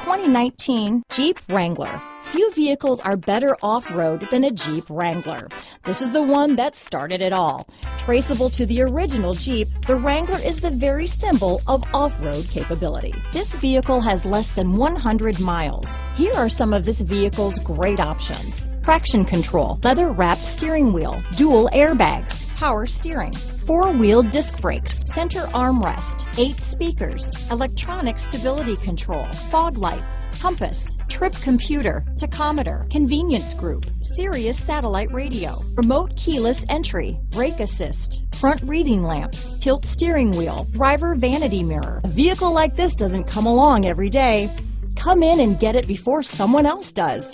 2019 Jeep Wrangler. Few vehicles are better off-road than a Jeep Wrangler. This is the one that started it all. Traceable to the original Jeep, the Wrangler is the very symbol of off-road capability. This vehicle has less than 100 miles. Here are some of this vehicle's great options: traction control, leather-wrapped steering wheel, dual airbags, power steering, four-wheel disc brakes, center armrest, 8 speakers, electronic stability control, fog lights, compass, trip computer, tachometer, convenience group, Sirius Satellite Radio, remote keyless entry, brake assist, front reading lamps, tilt steering wheel, driver vanity mirror. A vehicle like this doesn't come along every day. Come in and get it before someone else does.